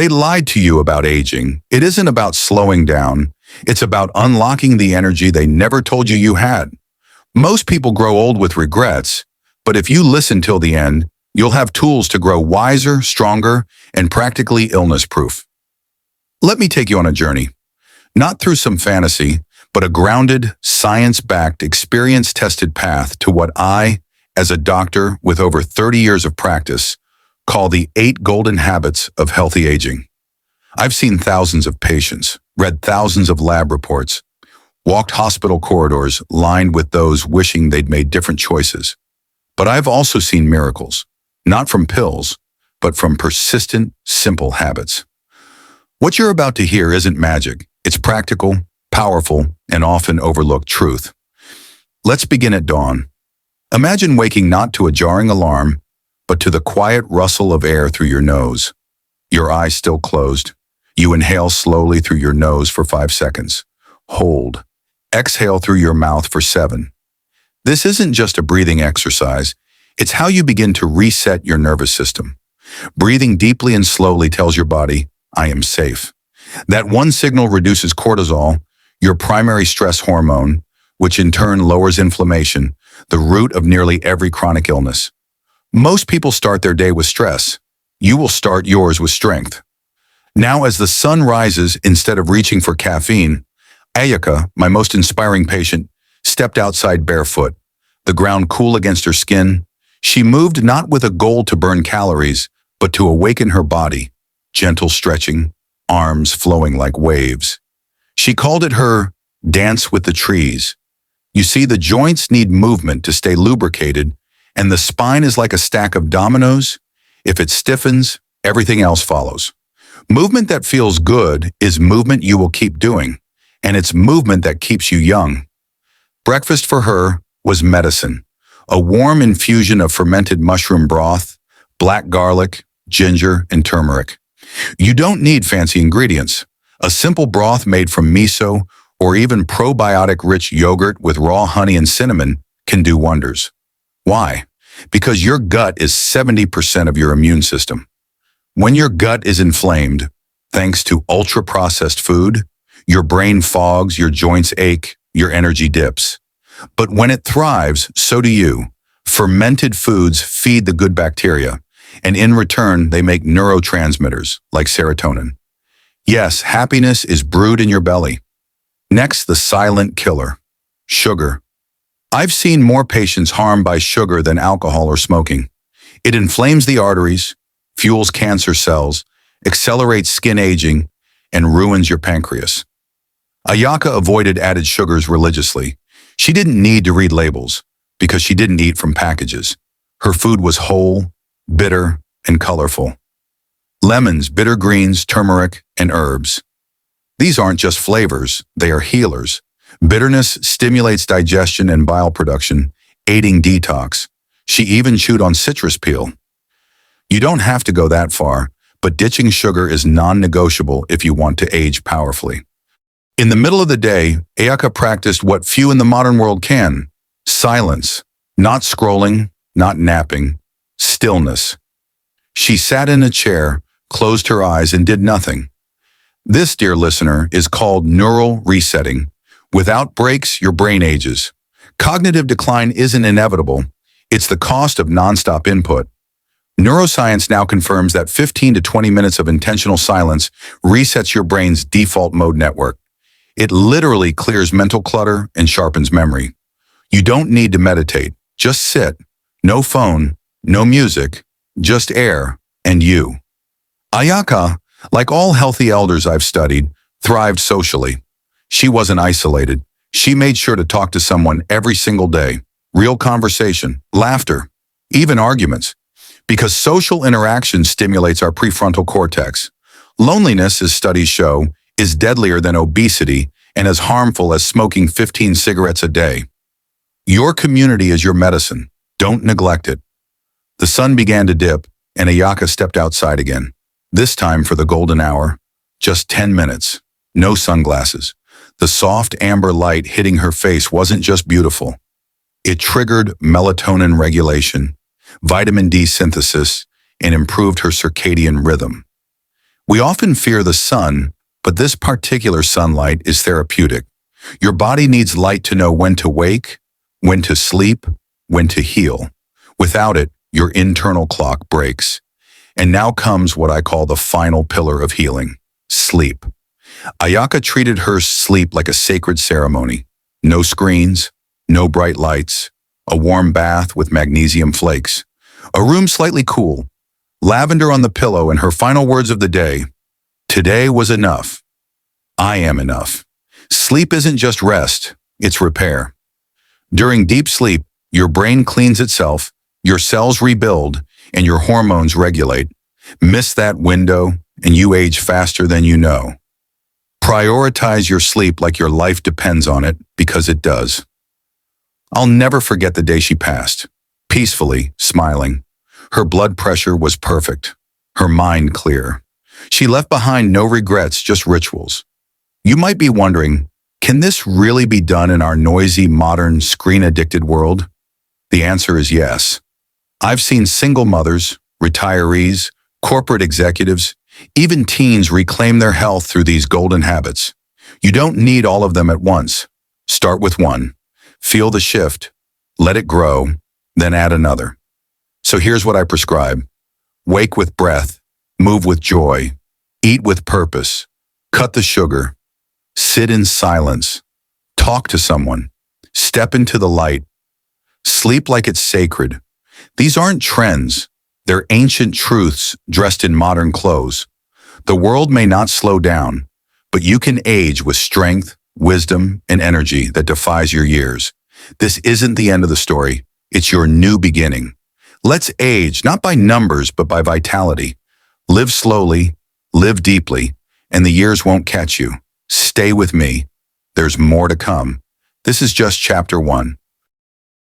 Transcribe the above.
They lied to you about aging. It isn't about slowing down. It's about unlocking the energy they never told you you had. Most people grow old with regrets, but if you listen till the end, you'll have tools to grow wiser, stronger, and practically illness-proof. Let me take you on a journey. Not through some fantasy, but a grounded, science-backed, experience-tested path to what I, as a doctor with over 30 years of practice, call the 8 golden habits of healthy aging. I've seen thousands of patients, read thousands of lab reports, walked hospital corridors lined with those wishing they'd made different choices. But I've also seen miracles, not from pills, but from persistent, simple habits. What you're about to hear isn't magic. It's practical, powerful, and often overlooked truth. Let's begin at dawn. Imagine waking not to a jarring alarm, but to the quiet rustle of air through your nose. Your eyes still closed. You inhale slowly through your nose for 5 seconds. Hold. Exhale through your mouth for 7. This isn't just a breathing exercise. It's how you begin to reset your nervous system. Breathing deeply and slowly tells your body, I am safe. That one signal reduces cortisol, your primary stress hormone, which in turn lowers inflammation, the root of nearly every chronic illness. Most people start their day with stress. You will start yours with strength. Now, as the sun rises, instead of reaching for caffeine, Ayaka, my most inspiring patient, stepped outside barefoot, the ground cool against her skin. She moved not with a goal to burn calories, but to awaken her body, gentle stretching, arms flowing like waves. She called it her dance with the trees. You see, the joints need movement to stay lubricated, and the spine is like a stack of dominoes. If it stiffens, everything else follows. Movement that feels good is movement you will keep doing, and it's movement that keeps you young. Breakfast for her was medicine, a warm infusion of fermented mushroom broth, black garlic, ginger, and turmeric. You don't need fancy ingredients. A simple broth made from miso or even probiotic-rich yogurt with raw honey and cinnamon can do wonders. Why? Because your gut is 70% of your immune system. When your gut is inflamed, thanks to ultra-processed food, your brain fogs, your joints ache, your energy dips. But when it thrives, so do you. Fermented foods feed the good bacteria, and in return, they make neurotransmitters like serotonin. Yes, happiness is brewed in your belly. Next, the silent killer, sugar. I've seen more patients harmed by sugar than alcohol or smoking. It inflames the arteries, fuels cancer cells, accelerates skin aging, and ruins your pancreas. Ayaka avoided added sugars religiously. She didn't need to read labels because she didn't eat from packages. Her food was whole, bitter, and colorful. Lemons, bitter greens, turmeric, and herbs. These aren't just flavors, they are healers. Bitterness stimulates digestion and bile production, aiding detox. She even chewed on citrus peel. You don't have to go that far, but ditching sugar is non-negotiable if you want to age powerfully. In the middle of the day, Ayaka practiced what few in the modern world can: silence, not scrolling, not napping, stillness. She sat in a chair, closed her eyes, and did nothing. This, dear listener, is called neural resetting. Without breaks, your brain ages. Cognitive decline isn't inevitable. It's the cost of nonstop input. Neuroscience now confirms that 15 to 20 minutes of intentional silence resets your brain's default mode network. It literally clears mental clutter and sharpens memory. You don't need to meditate. Just sit. No phone, no music, just air and you. Ayaka, like all healthy elders I've studied, thrived socially. She wasn't isolated. She made sure to talk to someone every single day. Real conversation, laughter, even arguments. Because social interaction stimulates our prefrontal cortex. Loneliness, as studies show, is deadlier than obesity and as harmful as smoking 15 cigarettes a day. Your community is your medicine. Don't neglect it. The sun began to dip, and Ayaka stepped outside again. This time for the golden hour. Just 10 minutes. No sunglasses. The soft amber light hitting her face wasn't just beautiful. It triggered melatonin regulation, vitamin D synthesis, and improved her circadian rhythm. We often fear the sun, but this particular sunlight is therapeutic. Your body needs light to know when to wake, when to sleep, when to heal. Without it, your internal clock breaks. And now comes what I call the final pillar of healing: sleep. Ayaka treated her sleep like a sacred ceremony. No screens, no bright lights, a warm bath with magnesium flakes, a room slightly cool, lavender on the pillow, and her final words of the day: today was enough. I am enough. Sleep isn't just rest, it's repair. During deep sleep, your brain cleans itself, your cells rebuild, and your hormones regulate. Miss that window, and you age faster than you know. Prioritize your sleep like your life depends on it, because it does. I'll never forget the day she passed, peacefully, smiling. Her blood pressure was perfect, her mind clear. She left behind no regrets, just rituals. You might be wondering, can this really be done in our noisy, modern, screen-addicted world? The answer is yes. I've seen single mothers, retirees, corporate executives, even teens reclaim their health through these golden habits. You don't need all of them at once. Start with one. Feel the shift, let it grow, then add another. So here's what I prescribe. Wake with breath, move with joy, eat with purpose, cut the sugar, sit in silence, talk to someone, step into the light, sleep like it's sacred. These aren't trends. They're ancient truths dressed in modern clothes. The world may not slow down, but you can age with strength, wisdom, and energy that defies your years. This isn't the end of the story. It's your new beginning. Let's age, not by numbers, but by vitality. Live slowly, live deeply, and the years won't catch you. Stay with me. There's more to come. This is just chapter 1.